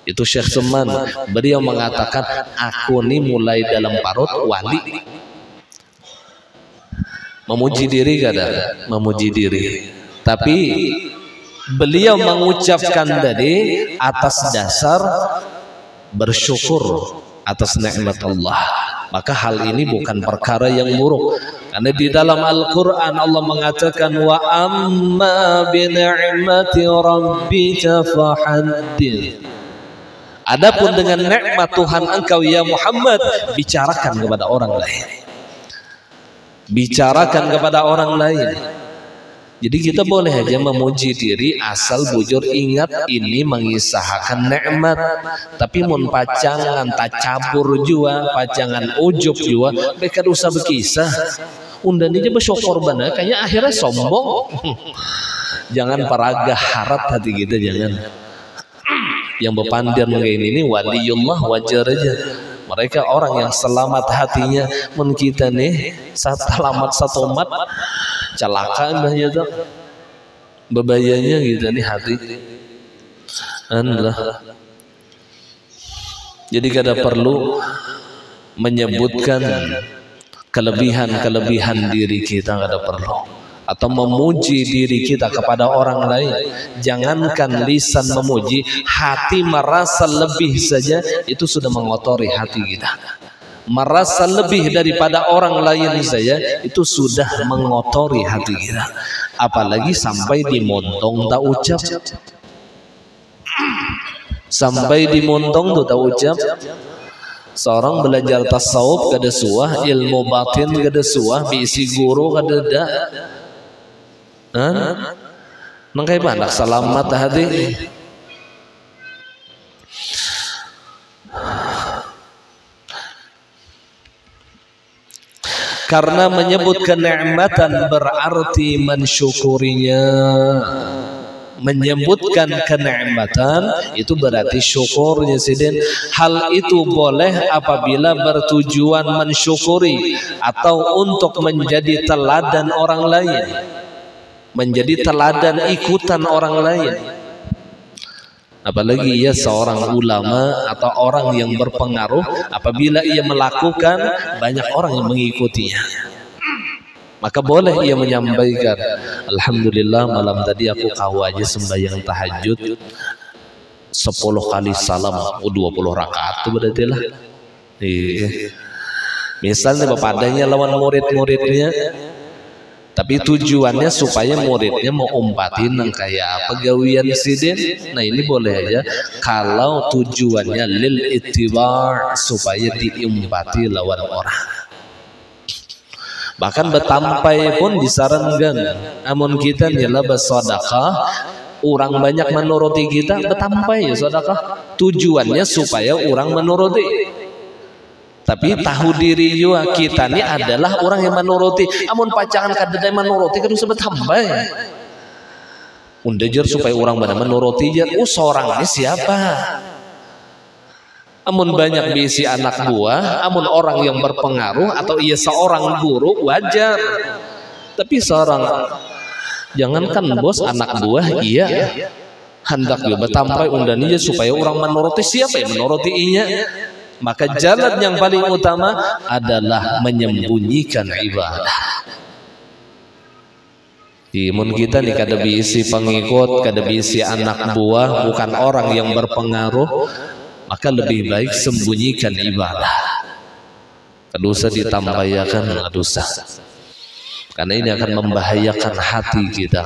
Itu Syekh Seman, beliau mengatakan aku ini mulai dalam parut wali. Memuji diri kada? Memuji diri. Tapi beliau mengucapkan tadi atas dasar bersyukur atas nikmat Allah. Maka hal ini bukan perkara yang buruk, karena di dalam Al-Quran Allah mengatakan wa amma bi ni'mati rabbika fahaddits. Adapun dengan nikmat Tuhan engkau ya Muhammad, bicarakan kepada orang lain. Bicarakan kepada orang lain. Jadi kita boleh aja memuji diri asal bujur ingat ini mengisahkan nikmat. Tapi mun pacangan tak cabur jua, pacangan ujub jua, mereka usah berkisah. Undan aja bersyukur benar, kayaknya akhirnya sombong. Jangan paragah harat hati kita, jangan. Yang berpandir kayak ini waliullah wajar aja. Mereka orang yang selamat hatinya. Mun kita nih selamat satu umat celaka mbahnya tuh, bebayanya gitu nih hati. Anda. Jadi kada perlu menyebutkan kelebihan diri kita, kada perlu. Atau memuji diri kita kepada orang lain. Jangankan lisan memuji, hati merasa lebih saja itu sudah mengotori hati kita. Merasa lebih daripada orang lain saja itu sudah mengotori hati kita. Apalagi sampai dimontong tak ucap. Sampai dimontong tu tak ucap. Seorang belajar tasawuf kada suah, ilmu batin kada suah, bisi guru kada dak. Nangkai banyak selamat hati. Karena menyebut kenikmatan berarti mensyukurinya. Menyebutkan kenikmatan itu berarti syukurnya Sidin. Hal itu boleh apabila bertujuan mensyukuri atau untuk menjadi teladan orang lain, menjadi teladan ikutan orang lain. Apalagi ia seorang ulama atau orang yang berpengaruh, apabila ia melakukan banyak orang yang mengikutinya, maka boleh ia menyampaikan, alhamdulillah malam tadi aku kau aja sembahyang tahajud 10 kali salam 20 rakaat itu berarti lah. Misalnya bapadanya lawan murid-muridnya, tapi tujuannya supaya muridnya mau umpatin yang kayak apa gawian Sidin. Nah ini boleh aja kalau tujuannya lil ittiba' supaya diumpati lawan orang. Bahkan betampai pun disarankan, amun kita nyela bersedekah, orang banyak menuruti kita, betampai ya sedekah. Tujuannya supaya orang menuruti. Tapi tahu diri juga kita ini adalah orang yang menuruti. Amun pacangan kadang menuruti kan sebut tambah. Undajar supaya orang benar menuruti jar. Seorang ini siapa? Amun banyak bisi anak buah, amun orang yang berpengaruh atau ia seorang guru wajar. Tapi seorang, jangankan bos anak buah iya hendak juga betampai undaninya supaya orang menuruti. Siapa yang menuruti inya? Maka jalan yang paling utama adalah menyembunyikan ibadah. Imun kita nih kada bisi pengikut, kada bisi anak buah, bukan orang yang berpengaruh, maka lebih baik sembunyikan ibadah. Dosa ditambayakan dosa. Karena ini akan membahayakan hati kita,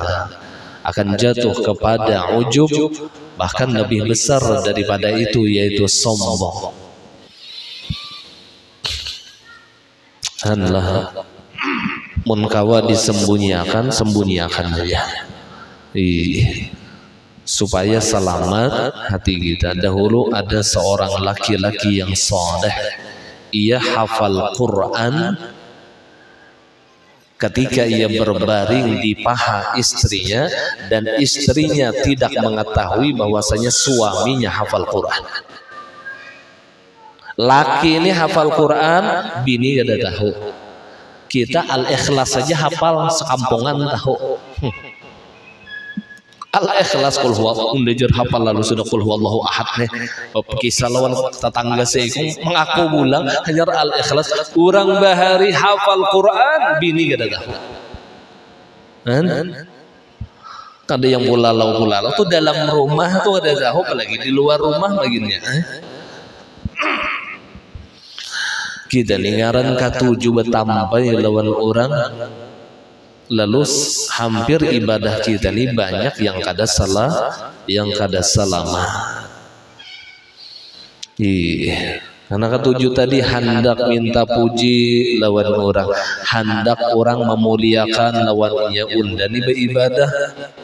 akan jatuh kepada ujub, bahkan lebih besar daripada itu yaitu sombong. Hanlah mun kawa disembunyiakan, sembunyiakan aja. Supaya selamat hati kita. Dahulu ada seorang laki-laki yang soleh, ia hafal Quran. Ketika ia berbaring di paha istrinya dan istrinya tidak mengetahui bahwasanya suaminya hafal Quran. Laki ini hafal Quran, bini gak ada tahu. Kita Al-Ikhlas saja hafal, sekampungan tahu. Al-Ikhlas kul huwa undajar hafal lalu sudah kul huwallahu ahad nih. Kisah lawan tetangga seiku mengaku bulang hanya Al-Ikhlas, urang bahari hafal Quran, bini gak ada tahu. Ada yang bulalau tuh dalam rumah tuh ada tahu, apalagi di luar rumah baginya. Kita lingkaran ke-7 betampai lawan orang. Lalu hampir ibadah kita ini banyak yang kada salah, yang kada salama. Karena ke-7 tadi hendak minta puji lawan orang, hendak orang memuliakan lawannya undani beribadah.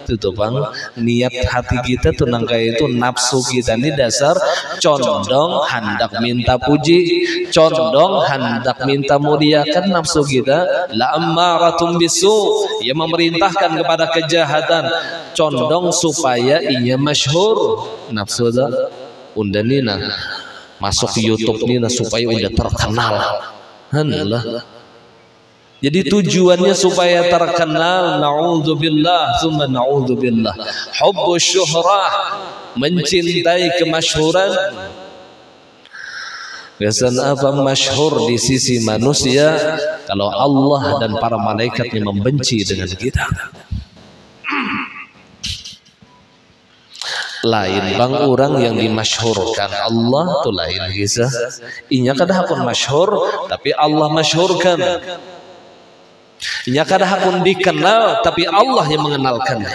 Itu bang, niat hati kita tuh nangka itu nafsu kita ini dasar condong hendak minta puji, condong hendak minta muliakan nafsu kita. La ammaratum bisu, ia memerintahkan kepada kejahatan, condong supaya ia masyhur nafsu dah undani nah. Masuk YouTube ini supaya udah terkenal. Hanlah. Jadi tujuannya supaya terkenal. Na'udzubillah, summa na'udzubillah. Hubbus syuhrah, mencintai kemasyhuran. Biasanya apa masyhur di sisi manusia, kalau Allah dan para malaikatnya membenci dengan kita. Lain bang orang yang dimasyhurkan Allah tuh lain kisah. Inya kada hakun masyhur tapi Allah masyhurkan. Inya kada hakun dikenal tapi Allah yang mengenalkannya.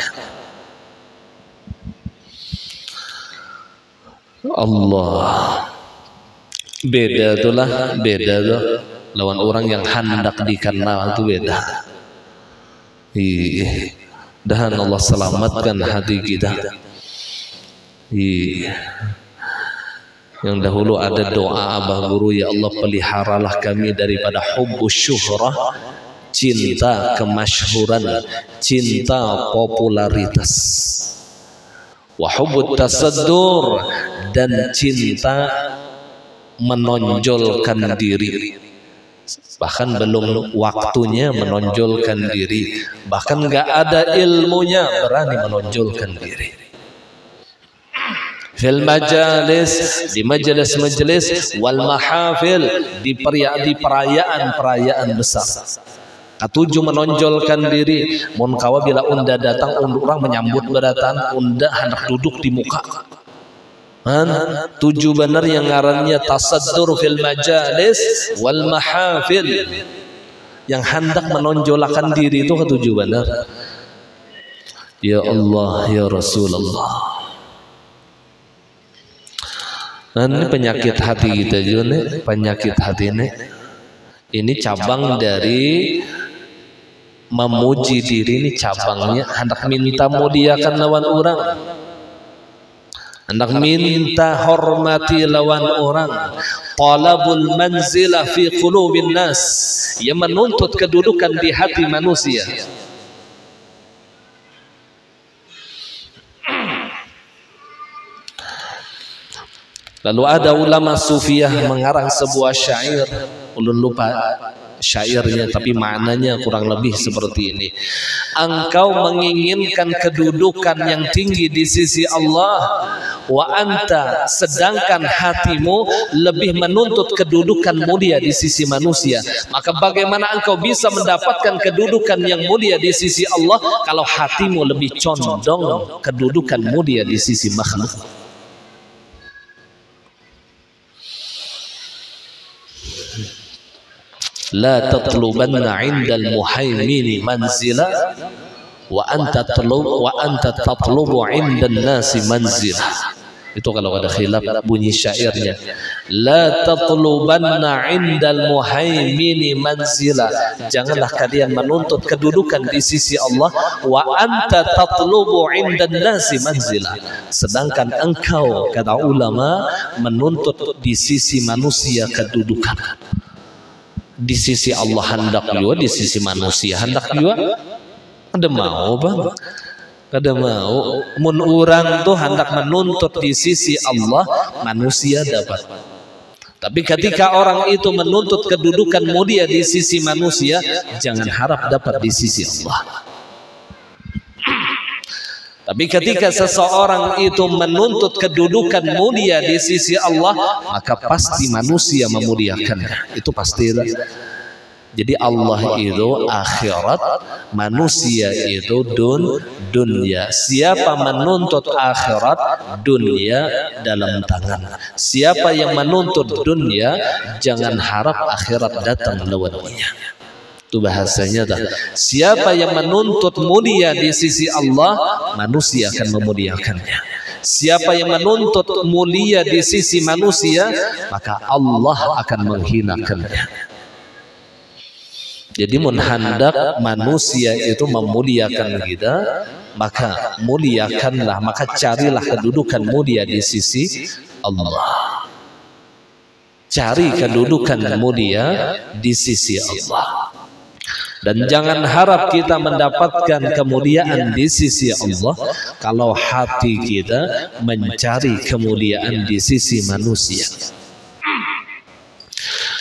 Allah beda itulah, beda tuh lawan orang yang hendak dikenal itu beda. Dan Allah selamatkan hati kita. Yang dahulu ada doa abah guru, ya Allah peliharalah kami daripada hubbus syuhrah, cinta kemasyhuran, cinta popularitas, wa hubbut tasaddur, dan cinta menonjolkan diri. Bahkan belum waktunya menonjolkan diri, bahkan gak ada ilmunya berani menonjolkan diri. Fil majalis, di majelis-majelis, wal mahafil, di perayaan-perayaan besar. Ke-7 menonjolkan diri. Mun kawa bila unda datang, orang menyambut beratan, unda hendak duduk di muka. 7 benar yang ngarannya tasaddur fil majalis wal mahafil, yang hendak menonjolkan diri itu ke-7 benar. Ya Allah, ya Rasulullah. Nah, ini penyakit hati kita juga nih, penyakit hati ini cabang dari memuji diri, ini cabangnya hendak minta muliakan lawan orang, hendak minta hormati lawan orang. Talabul manzilah fi qulubin nas, yang menuntut kedudukan di hati manusia. Lalu ada ulama sufiyah mengarang sebuah syair, ulun lupa syairnya tapi maknanya kurang lebih seperti ini. Engkau menginginkan kedudukan yang tinggi di sisi Allah, wa anta, sedangkan hatimu lebih menuntut kedudukan mulia di sisi manusia. Maka bagaimana engkau bisa mendapatkan kedudukan yang mulia di sisi Allah kalau hatimu lebih condong kedudukan mulia di sisi makhluk? La tatlubanna 'indal muhaimini manzila wa anta tatlubu 'indan nasi manzila. Itu kalau ada khilaf bunyi syairnya. La tatlubanna indal muhaimini manzila. Janganlah kalian menuntut kedudukan di sisi Allah wa anta tatlubu indan nasi manzila. Sedangkan engkau, kata ulama, menuntut di sisi manusia kedudukan. Di sisi Allah hendak juga, di sisi manusia hendak juga. Ada mau bang? Kada mau. Mun orang tuh hendak menuntut di sisi Allah, manusia dapat. Tapi ketika orang itu menuntut kedudukan mulia di sisi manusia, jangan harap dapat di sisi Allah. Tapi ketika seseorang itu menuntut kedudukan mulia di sisi Allah, maka pasti manusia memuliakannya. Itu pasti. Jadi Allah itu akhirat, manusia itu dunia. Siapa menuntut akhirat, dunia dalam tangan. Siapa yang menuntut dunia, jangan harap akhirat datang lewatnya. Itu bahasanya dah. Siapa yang menuntut mulia di sisi Allah, manusia akan memuliakannya. Siapa yang menuntut mulia di sisi manusia, maka Allah akan menghinakannya. Jadi hendak manusia itu memuliakan kita, maka muliakanlah, maka carilah kedudukan mulia di sisi Allah. Cari kedudukan mulia di sisi Allah. Dan jangan harap kita mendapatkan kemuliaan di sisi Allah kalau hati kita mencari kemuliaan di sisi manusia.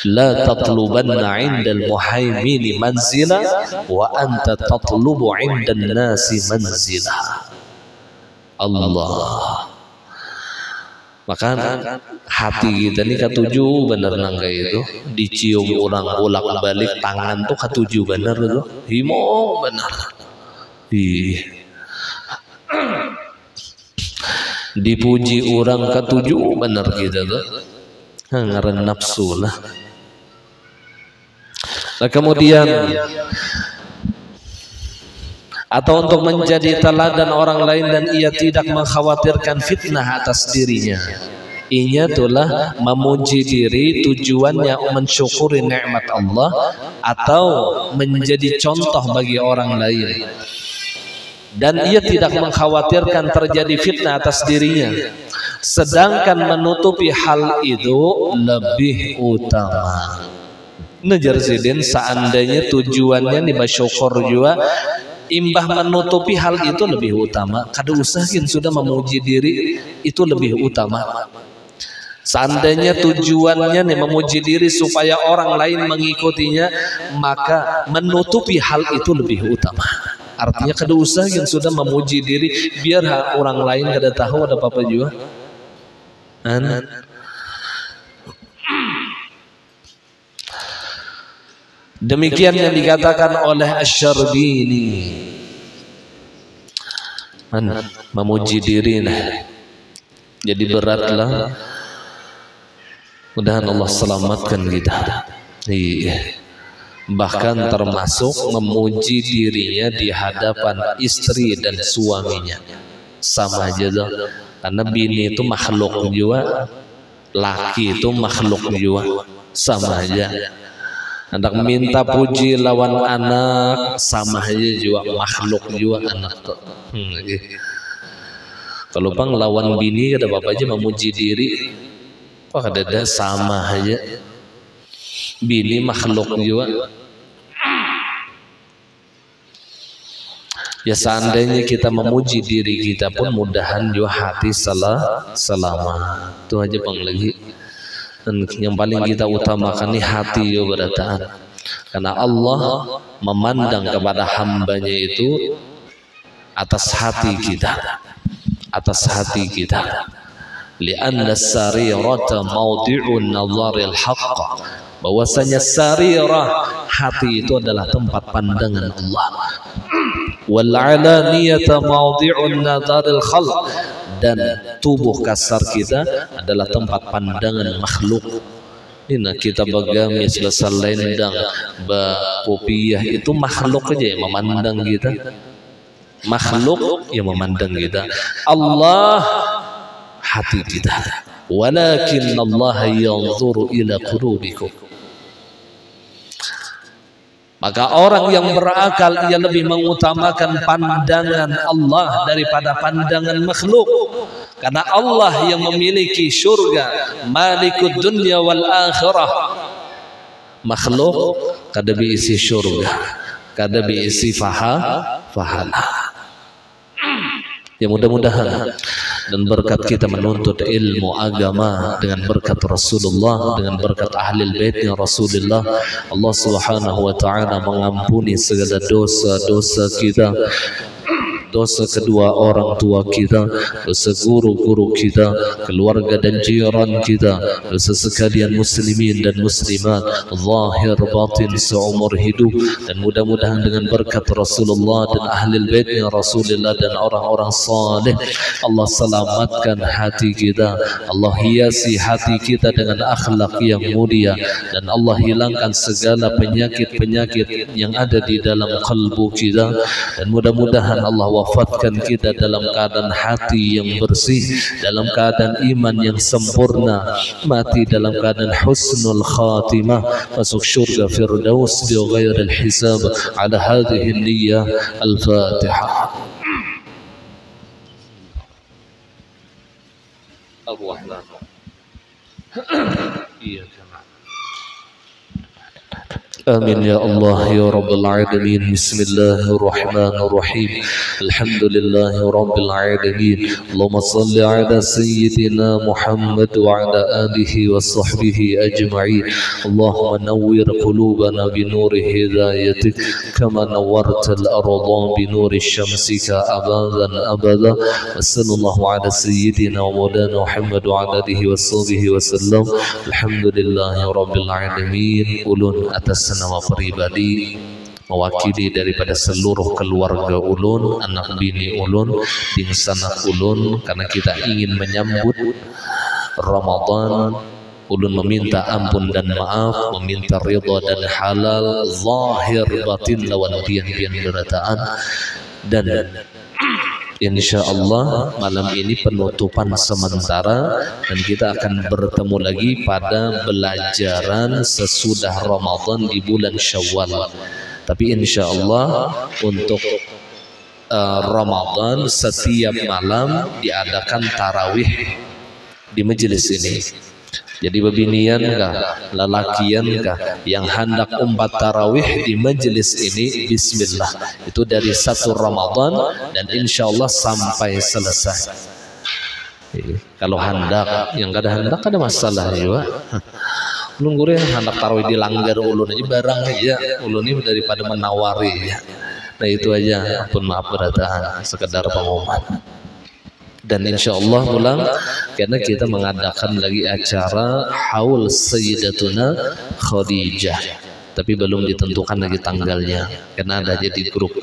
La tatlubanna indal muhaimini manzila wa anta tatlubu indan nasi manzila. Allah. Maka hati kita ini ketujuh bener nangga itu, dicium orang bolak balik tangan tuh ketujuh bener itu, himo bener. Dipuji orang ketujuh bener gitu tuh, ngaran nafsu lah. Nah kemudian atau untuk menjadi teladan orang lain dan ia tidak mengkhawatirkan fitnah atas dirinya. Inya itulah memuji diri, tujuannya mensyukuri nikmat Allah atau menjadi contoh bagi orang lain. Dan ia tidak mengkhawatirkan terjadi fitnah atas dirinya. Sedangkan menutupi hal itu lebih utama. Najar sidin seandainya tujuannya nih bersyukur juga, imbah menutupi hal itu lebih utama. Kada usahin sudah memuji diri itu lebih utama. Seandainya tujuannya nih memuji diri supaya orang lain mengikutinya, maka menutupi hal itu lebih utama. Artinya kada usahin sudah memuji diri biar orang lain kada tahu ada apa-apa juga. Demikian yang dikatakan oleh Asy-Syarbini. Memuji diri nah. Jadi beratlah. Mudah-mudahan Allah selamatkan kita. Iya. Bahkan termasuk memuji dirinya di hadapan istri dan suaminya. Sama aja dong. Karena bini itu makhluk juga, laki itu makhluk juga, sama aja. Hendak minta puji lawan anak, sama aja juga makhluk juga anak tuh. Kalau bang lawan bini ada bapak aja memuji diri, kok ada sama aja. Bini makhluk juga. Ya seandainya kita memuji diri kita pun mudahan juga hati selamat. Itu aja bang lagi. Dan yang paling kita utamakan ini hati ya berataan. Karena Allah memandang kepada hambanya itu atas hati kita. Atas hati kita. Li'anna sarirata mawdi'un nazaril haqq. Bahwasanya sarirah hati itu adalah tempat pandangan Allah. Wal 'alaniyata mawdi'un nazaril khalq. Dan tubuh kasar kita adalah tempat pandangan makhluk. Ini kita bagamis besar lendang kopiah itu makhluk aja yang memandang kita. Makhluk yang memandang kita. Allah hati kita. Walakin Allah yanzuru ila qulubikum. Maka orang yang berakal ia lebih mengutamakan pandangan Allah daripada pandangan makhluk. Karena Allah yang memiliki surga, Malikud dunya wal akhirah. Makhluk kada diisi surga, kada diisi pahala. Ya mudah-mudahan dan berkat kita menuntut ilmu agama dengan berkat Rasulullah, dengan berkat ahli baitnya Rasulullah, Allah Subhanahu wa taala mengampuni segala dosa-dosa kita, dosa kedua orang tua kita, dosa guru-guru kita, keluarga dan jiran kita, dosa sekalian muslimin dan muslimat, zahir batin seumur hidup. Dan mudah-mudahan dengan berkat Rasulullah dan ahli baitnya Rasulullah dan orang-orang saleh, Allah selamatkan hati kita, Allah hiasi hati kita dengan akhlak yang mulia, dan Allah hilangkan segala penyakit-penyakit yang ada di dalam kalbu kita. Dan mudah-mudahan Allah wafatkan kita dalam keadaan hati yang bersih, dalam keadaan iman yang sempurna, mati dalam keadaan husnul khatimah, masuk syurga firdaus bi ghairil hisab. Ala hadhihi niyyah. Al-Fatihah. Ar-Rahman. Iya. آمين يا الله يا رب العالمين. بسم الله الرحمن الرحيم. الحمد لله رب العالمين. اللهم صل على سيدنا محمد وعلى آله وصحبه أجمعين. اللهم نور قلوبنا بنور هدايتك كما نورت الأرض بنور شمسك أبدا أبدا. وصلى الله على سيدنا ومولانا محمد وعلى آله وصحبه وسلم. الحمد لله رب العالمين. Ulun atas nama pribadi mewakili daripada seluruh keluarga ulun, anak bini ulun, dingsanak ulun, karena kita ingin menyambut Ramadan, ulun meminta ampun dan maaf, meminta ridha dan halal, zahir batin lawan pian-pian berataan. Dan insya Allah malam ini penutupan sementara, dan kita akan bertemu lagi pada belajaran sesudah Ramadan di bulan Syawal. Tapi insya Allah untuk Ramadan setiap malam diadakan tarawih di majelis ini. Jadi bebinian kah, lelakian kah yang hendak umpat tarawih di majelis ini, bismillah, itu dari 1 Ramadan dan insya Allah sampai selesai. Kalau hendak, yang gak ada hendak ada masalah juga. Ulun guru yang hendak tarawih dilanggar ulun aja barang aja, ulun ini daripada menawari ya. Nah itu aja, pun maaf berataan, sekedar pengumuman. Dan insya Allah pulang, karena kita mengadakan lagi acara haul Sayyidatuna Khadijah, tapi belum ditentukan lagi tanggalnya karena ada jadi grup.